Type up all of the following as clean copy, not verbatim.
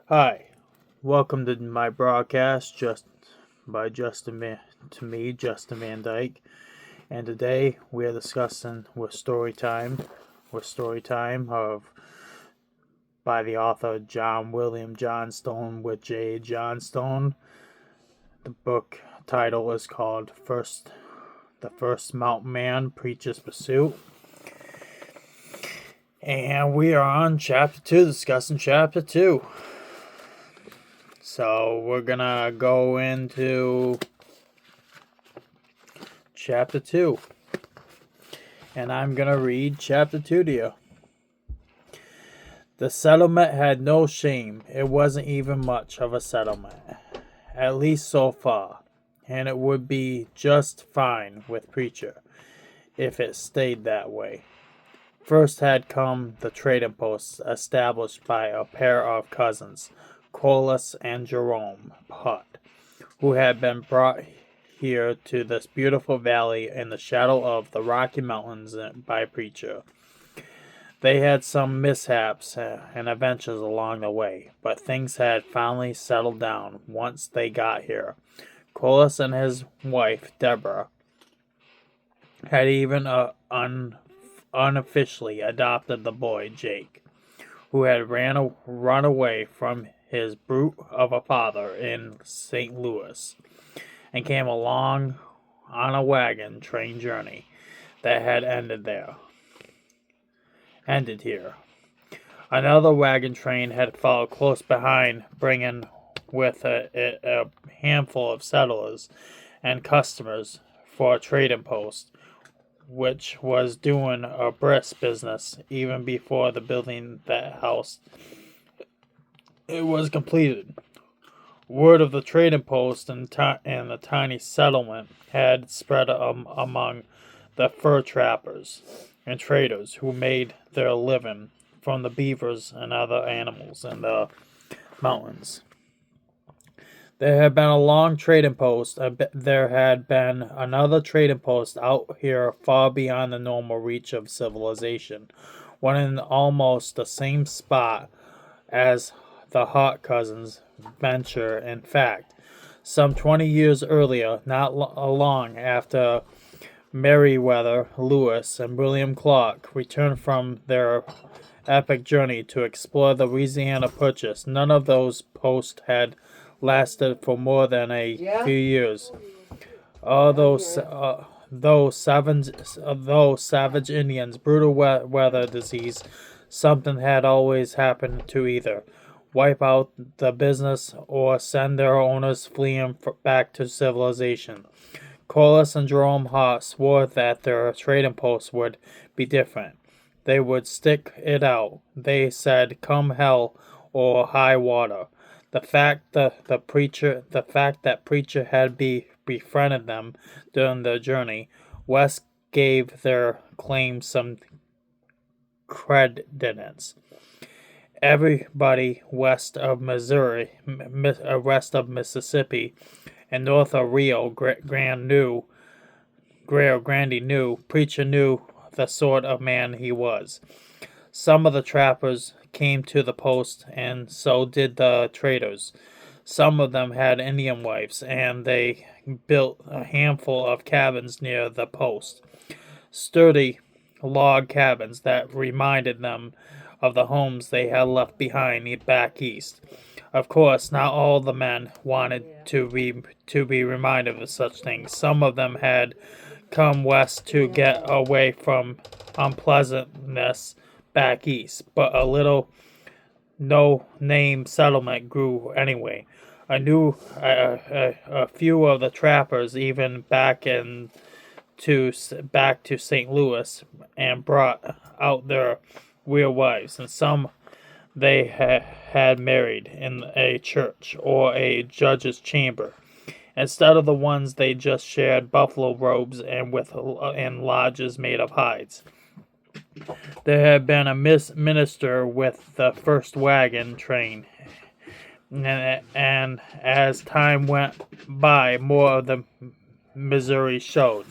Hi, welcome to my broadcast by Justin Vandyke, and today we are discussing with story time of by the author John William Johnstone with J. Johnstone. The book title is called The First Mountain Man Preacher's Pursuit. And we are on chapter 2, discussing chapter 2. So we're gonna go into chapter 2. And I'm gonna read chapter 2 to you. The settlement had no shame. It wasn't even much of a settlement, at least so far. And it would be just fine with Preacher if it stayed that way. First had come the trading posts established by a pair of cousins, Colus and Jerome Hutt, who had been brought here to this beautiful valley in the shadow of the Rocky Mountains by Preacher. They had some mishaps and adventures along the way, but things had finally settled down once they got here. Colus and his wife, Deborah, had even unofficially adopted the boy, Jake, who had run away from his brute of a father in St. Louis and came along on a wagon train journey that had ended here. Another wagon train had followed close behind, bringing with it a handful of settlers and customers for a trading post, which was doing a brisk business even before the building that house it was completed. Word of the trading post and the tiny settlement had spread among the fur trappers and traders who made their living from the beavers and other animals in the mountains. There had been a long trading post. There had been another trading post out here far beyond the normal reach of civilization, one in almost the same spot as the Hart cousins' venture. In fact, some 20 years earlier, not long after Meriwether Lewis and William Clark returned from their epic journey to explore the Louisiana Purchase, none of those posts had lasted for more than a few years. Although savage Indians, brutal weather, disease, something had always happened to either wipe out the business or send their owners fleeing back to civilization. Colus and Jerome Hart swore that their trading posts would be different. They would stick it out. They said, "Come hell or high water." The fact that Preacher had befriended them during their journey west gave their claims some credence. Everybody west of Mississippi, and north of Rio Grande knew Preacher knew the sort of man he was. Some of the trappers came to the post, and so did the traders. Some of them had Indian wives, and they built a handful of cabins near the post. Sturdy log cabins that reminded them of the homes they had left behind back east. Of course, not all the men wanted to be reminded of such things. Some of them had come west to get away from unpleasantness back east, but a little no-name settlement grew anyway. A few of the trappers even back to St. Louis and brought out their real wives, and some they had married in a church or a judge's chamber, instead of the ones they just shared buffalo robes and lodges made of hides. There had been a minister with the first wagon train, and as time went by, more of the misery showed.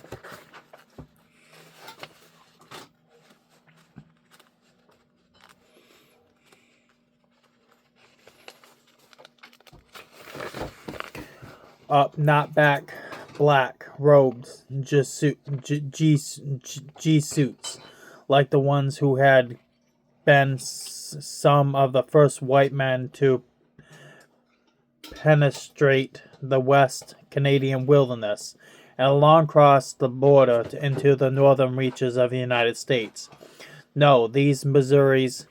up, not back, black robes, just G suits, like the ones who had been some of the first white men to penetrate the West Canadian wilderness and along across the border into the northern reaches of the United States. No, these Missouris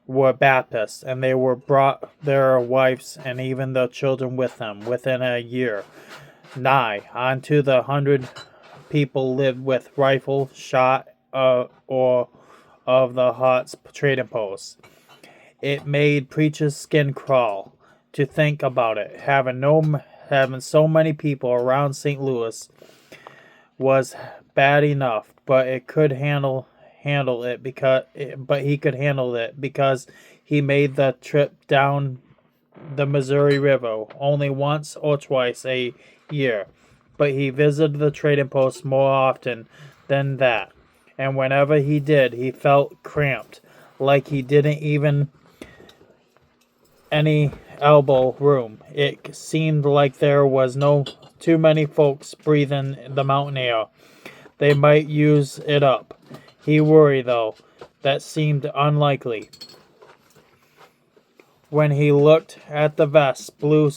were Baptists, and they were brought their wives and even their children with them within a year. Nigh unto the 100 people lived with rifle shot or of the Hot's trading posts. It made preacher's skin crawl to think about it. Having so many people around St. Louis was bad enough, but it could handle it because he made the trip down the Missouri River only once or twice a year, but he visited the trading post more often than that, and whenever he did, he felt cramped, like he didn't even any elbow room. It seemed like there was no too many folks breathing the mountain air. They might use it up. He worried, though. That seemed unlikely. When he looked at the vast blue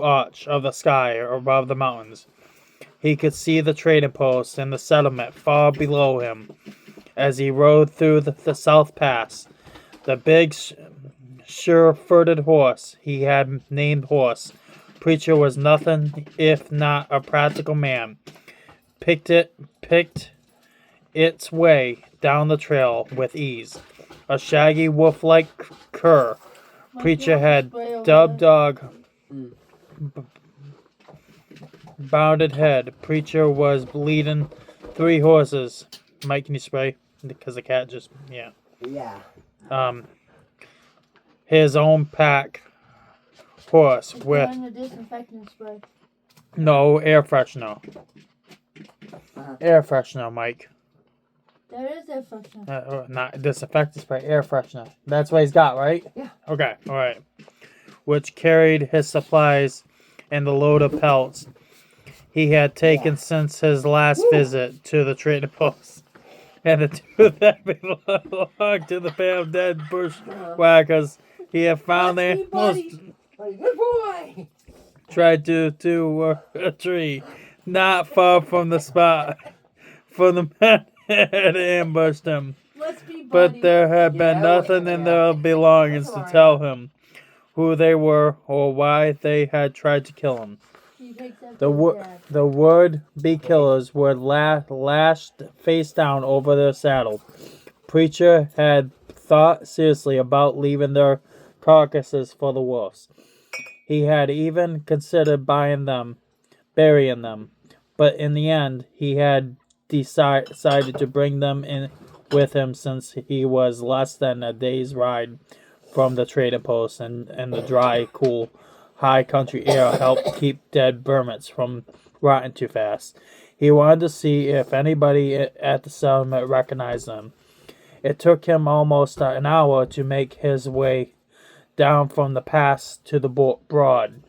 arch of the sky above the mountains, he could see the trading post and the settlement far below him. As he rode through the South Pass, the big, sure-footed horse he had named Horse, preacher was nothing if not a practical man, picked its way down the trail with ease. A shaggy wolf-like cur, preacher had dog, bounded head. Preacher was leading 3 horses. Mike, can you spray? Because the cat just, yeah. His own pack horse with the disinfectant spray. no air freshener. Air freshener, Mike. There is air freshener. Not disinfectant spray, air freshener. That's what he's got, right? Yeah. Okay, all right. Which carried his supplies and the load of pelts he had taken since his last visit to the trading post. And the two that belonged to the pair of dead bushwhackers he had found there most Good boy. tried to a tree not far from the spot for the men had ambushed him. But there had been nothing in their belongings to tell him who they were or why they had tried to kill him. The would-be killers were lashed face down over their saddle. Preacher had thought seriously about leaving their carcasses for the wolves. He had even considered burying them, but in the end, he had decided to bring them in with him since he was less than a day's ride from the trading post, and the dry, cool, high country air helped keep dead vermins from rotting too fast. He wanted to see if anybody at the settlement recognized them. It took him almost an hour to make his way down from the pass to the broad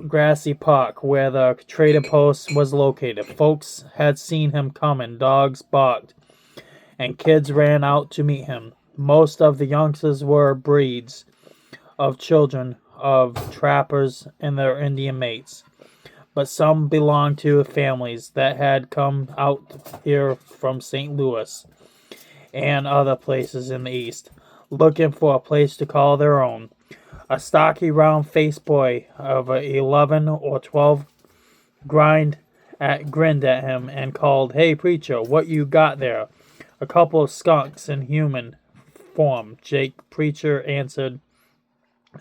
grassy park where the trading post was located. Folks had seen him coming, dogs barked, and kids ran out to meet him. Most of the youngsters were breeds of children of trappers and their Indian mates, but some belonged to families that had come out here from St. Louis and other places in the East, looking for a place to call their own. A stocky, round-faced boy of 11 or 12 grinned at him and called, "Hey, preacher, what you got there?" "A couple of skunks in human form," Jake Preacher answered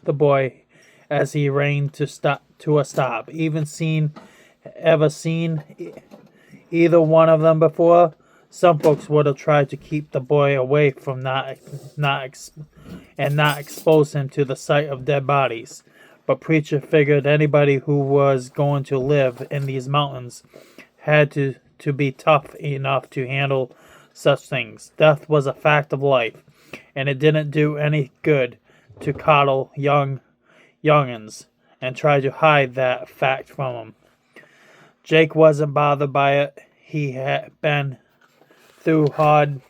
the boy as he reined to a stop. Ever seen either one of them before? Some folks would have tried to keep the boy away from not expose him to the sight of dead bodies. But Preacher figured anybody who was going to live in these mountains had to be tough enough to handle such things. Death was a fact of life, and it didn't do any good to coddle young young'uns and tried to hide that fact from him. Jake wasn't bothered by it. He had been through hard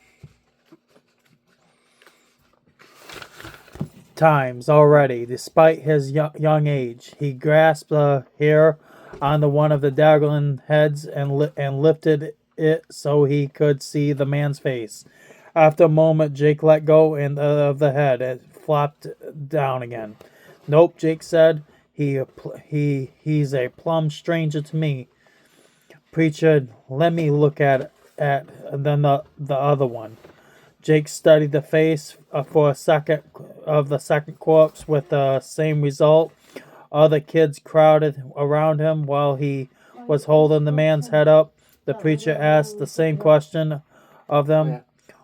times already, despite his young age. He grasped the hair on the one of the dangling heads and lifted it so he could see the man's face. After a moment, Jake let go of the head. It flopped down again. "Nope," Jake said. He's a plumb stranger to me. "Preacher, let me look at then the other one." Jake studied the face for a second of the second corpse with the same result. Other kids crowded around him while he was holding the man's head up. The preacher asked the same question of them,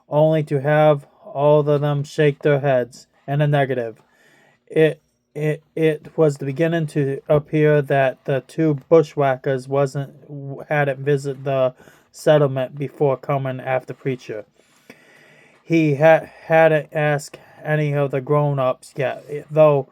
only to have all of them shake their heads in a negative. It was beginning to appear that the two bushwhackers hadn't visited the settlement before coming after preacher. He hadn't asked any of the grown-ups yet, though,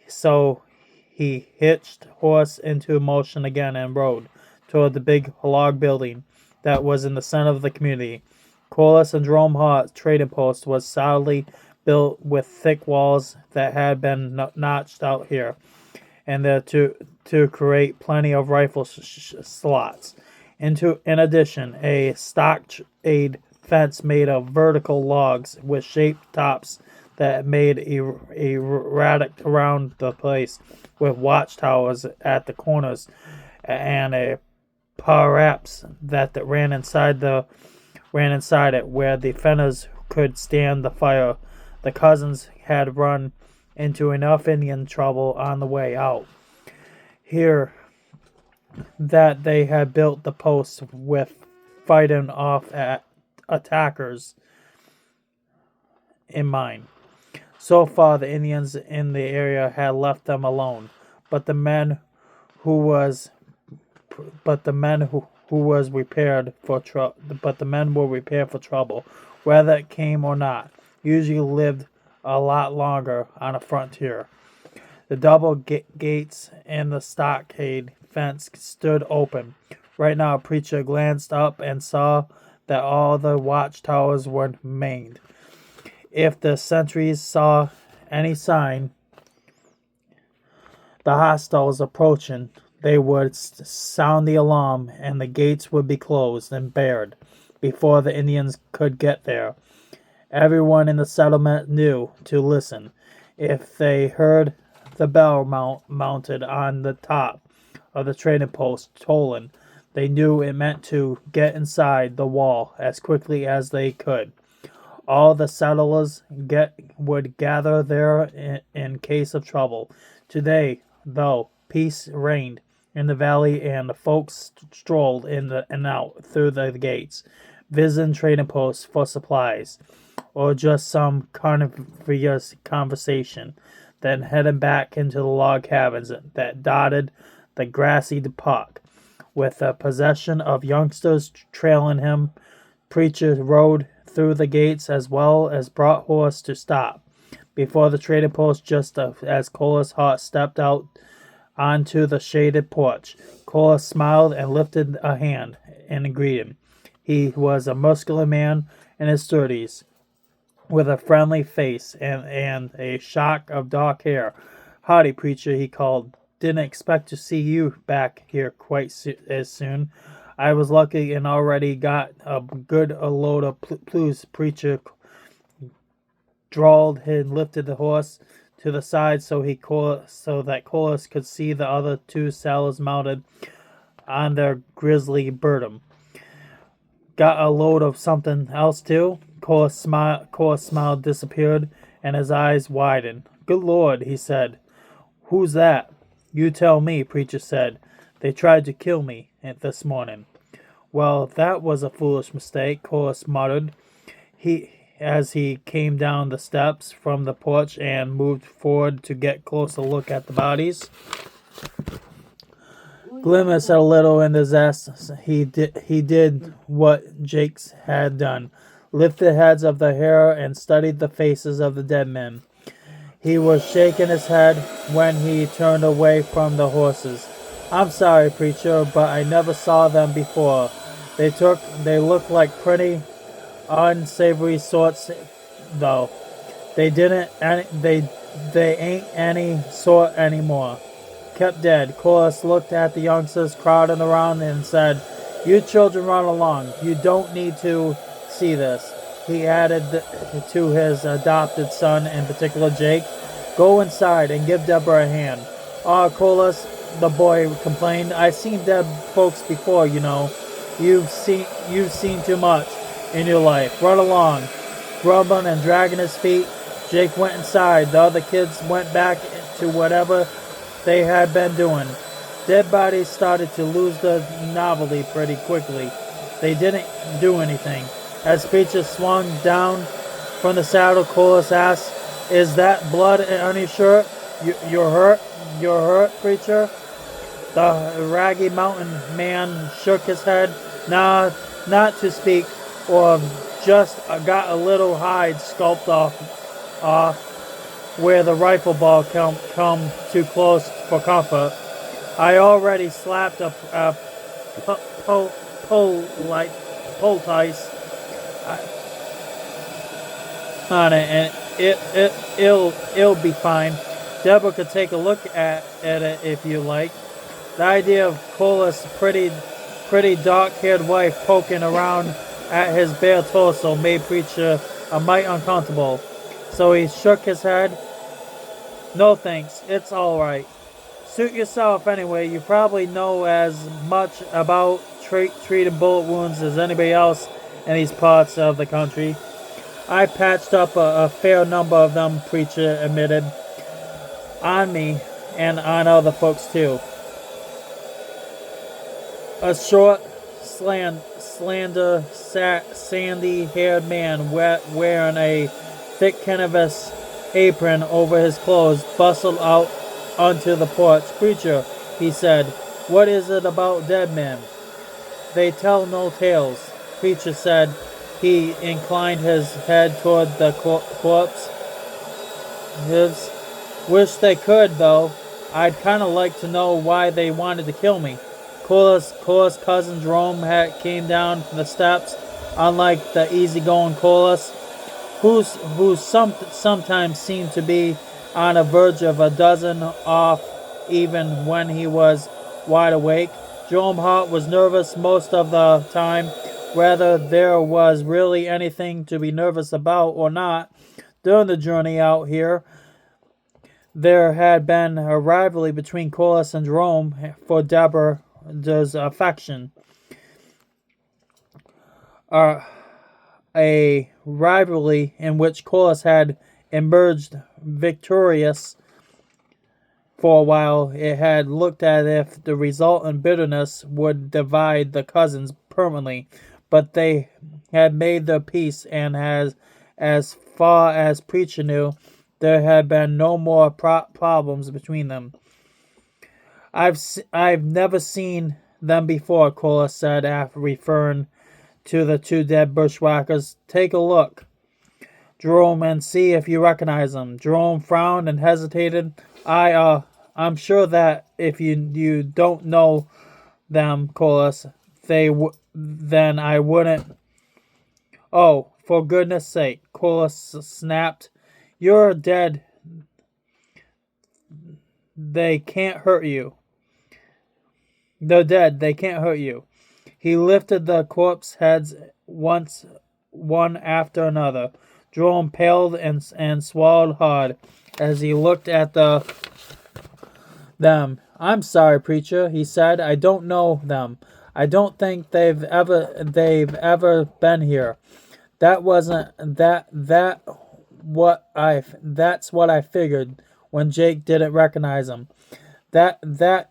so he hitched horse into motion again and rode toward the big log building that was in the center of the community. Corliss and Jerome Hart's trading post was solidly built with thick walls that had been notched out here and there to create plenty of rifle slots. In addition, a stockade fence made of vertical logs with shaped tops that made a radix around the place, with watchtowers at the corners and a parapet that ran inside it, where the defenders could stand the fire. The cousins had run into enough Indian trouble on the way out here that they had built the post with fighting off attackers in mind. So far, the Indians in the area had left them alone, but the men who was prepared for trouble, whether it came or not. Usually lived a lot longer on a frontier. The double gates in the stockade fence stood open. Right now, a preacher glanced up and saw that all the watchtowers were manned. If the sentries saw any sign the hostiles approaching, they would sound the alarm and the gates would be closed and barred before the Indians could get there. Everyone in the settlement knew to listen. If they heard the bell mounted on the top of the trading post tolling, they knew it meant to get inside the wall as quickly as they could. All the settlers would gather there in case of trouble. Today, though, peace reigned in the valley, and the folks strolled in and out through the gates, visiting trading posts for supplies, or just some carnivorous conversation, then heading back into the log cabins that dotted the grassy park. With the possession of youngsters trailing him, preacher rode through the gates as well as brought horse to stop before the trading post just as Corliss Hart stepped out onto the shaded porch. Corliss smiled and lifted a hand in greeting. He was a muscular man in his 30s, with a friendly face and a shock of dark hair. "Howdy, preacher," he called. "Didn't expect to see you back here quite as soon. I was lucky and already got a good load of blues." Preacher drawled and lifted the horse to the side so that Corliss could see the other two saddles mounted on their grizzly burden. "Got a load of something else too?" Corliss' smile disappeared and his eyes widened. "Good Lord," he said. "Who's that?" "You tell me," preacher said. "They tried to kill me this morning." "Well, that was a foolish mistake," Corliss muttered, as he came down the steps from the porch and moved forward to get a closer look at the bodies. Glimmer's a little in the zest. He did what Jake's had done, lifted heads of the hair and studied the faces of the dead men. He was shaking his head when he turned away from the horses. I'm sorry, preacher, but I never saw them before. They look like pretty unsavory sorts, though. They ain't any sort anymore. Kept dead. Chorus looked at the youngsters crowding around and said, "You children run along. You don't need to see this." He added to his adopted son, in particular Jake, "Go inside and give Deborah a hand." "Ah, Chorus," the boy complained, "I've seen dead folks before, you know. You've seen too much in your life. Run along." Grumbling and dragging his feet, Jake went inside. The other kids went back to whatever they had been doing. Dead bodies started to lose their novelty pretty quickly. They didn't do anything. As Preacher swung down from the saddle, Chorus asked, "Is that blood on your shirt? You're hurt? You're hurt, Preacher?" The raggy mountain man shook his head. "Nah, not to speak, or just got a little hide scalped off where the rifle ball come too close for comfort. I already slapped a poultice on it, and it'll be fine. Deborah could take a look at it if you like." The idea of Cola's pretty dark-haired wife poking around at his bare torso made Preacher a mite uncomfortable. So he shook his head. "No thanks, it's all right. Suit yourself anyway. You probably know as much about treating bullet wounds as anybody else in these parts of the country." "I patched up a fair number of them," Preacher admitted. "On me and on other folks too." A short, slender, sandy-haired man wearing a thick canvas apron over his clothes bustled out onto the porch. "Preacher," he said, "what is it about dead men?" "They tell no tales," Preacher said. He inclined his head toward the corpse. "Wish they could, though. I'd kind of like to know why they wanted to kill me." Cola's cousin Jerome came down the steps, unlike the easygoing Colas, who sometimes seemed to be on the verge of a dozen off even when he was wide awake. Jerome Hart was nervous most of the time, whether there was really anything to be nervous about or not. During the journey out here, there had been a rivalry between Colas and Jerome for Deborah's affection. A rivalry in which Colas had emerged victorious. For a while, it had looked as if the resultant bitterness would divide the cousins permanently, but they had made their peace, and as far as Preacher knew, there had been no more problems between them. I've never seen them before," Colas said, after referring to the two dead bushwhackers. "Take a look, Jerome, and see if you recognize them." Jerome frowned and hesitated. I'm sure that if you don't know them, Colas, then I wouldn't." "Oh, for goodness sake," Colas snapped. "You're dead. They can't hurt you. They're dead. They can't hurt you." He lifted the corpse heads one after another. Jerome paled and swallowed hard as he looked at them. "I'm sorry, Preacher," he said. "I don't know them. I don't think they've ever been here. That's what I figured when Jake didn't recognize him. That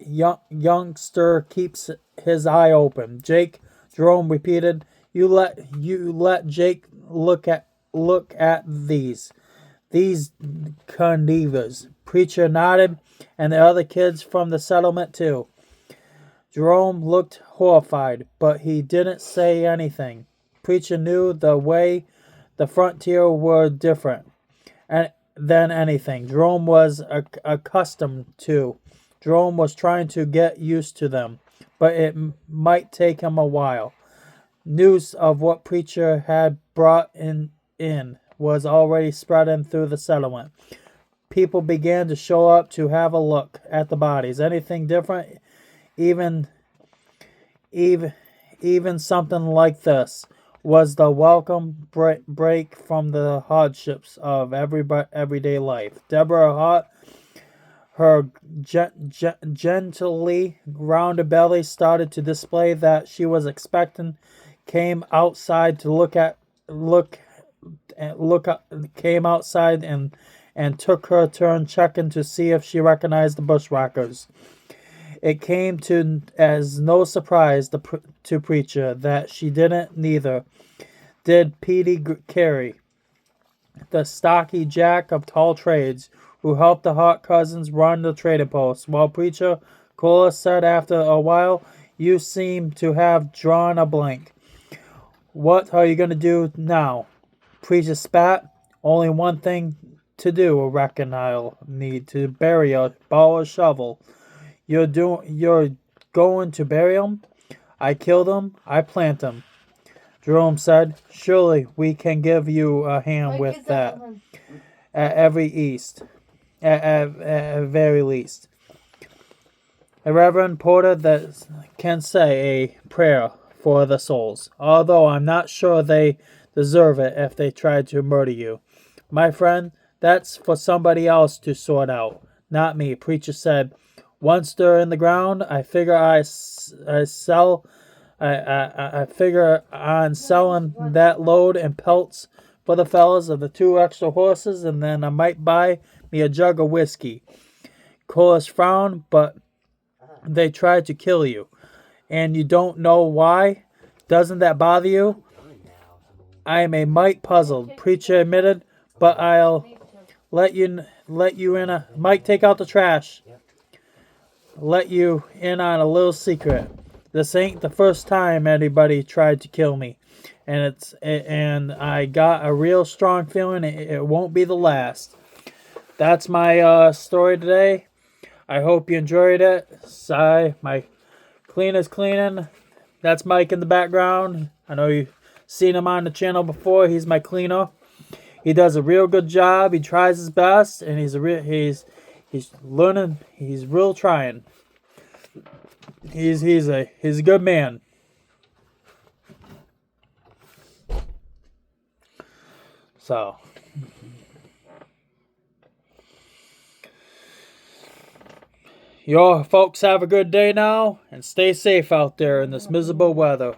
youngster keeps his eye open." "Jake," Jerome repeated. You let Jake look at these cadavers." Preacher nodded, "and the other kids from the settlement too." Jerome looked horrified, but he didn't say anything. Preacher knew the way the frontier were different, and than anything. Jerome was accustomed to. Jerome was trying to get used to them, but it might take him a while. News of what Preacher had brought in was already spreading through the settlement. People began to show up to have a look at the bodies. Anything different, even even something like this, was the welcome break from the hardships of everyday life. Deborah Hart, her gently rounded belly started to display that she was expecting, came outside to came outside and took her turn checking to see if she recognized the bushwhackers. It came to as no surprise to Preacher that she didn't. Neither did Petey Carey, the stocky jack of tall trades, who helped the Hart cousins run the trading post. While Preacher, Cola said after a while, "You seem to have drawn a blank. What are you going to do now?" Preacher spat. "Only one thing to do. I reckon I'll need to bury a ball of shovel." You're going to bury 'em? I killed 'em. I plant 'em." Jerome said, "Surely we can give you a hand with that. At very least. A Reverend Porter that can say a prayer for the souls, although I'm not sure they deserve it if they tried to murder you. My friend, that's for somebody else to sort out, not me." Preacher said, "Once they're in the ground, I figure I figure on selling that load and pelts for the fellas of the 2 extra horses, and then I might buy me a jug of whiskey." Corliss frowned. "But they tried to kill you, and you don't know why? Doesn't that bother you?" "I am a mite puzzled," Preacher admitted, "but I'll let you in a... Mike, take out the trash. Let you in on a little secret. This ain't the first time anybody tried to kill me, and I got a real strong feeling it won't be the last." That's my story today. I hope you enjoyed it. My cleaner's cleaning. That's Mike in the background. I know you've seen him on the channel before. He's my cleaner. He does a real good job. He tries his best, and he's learning. He's real trying. He's a good man. So you all folks have a good day now, and stay safe out there in this miserable weather.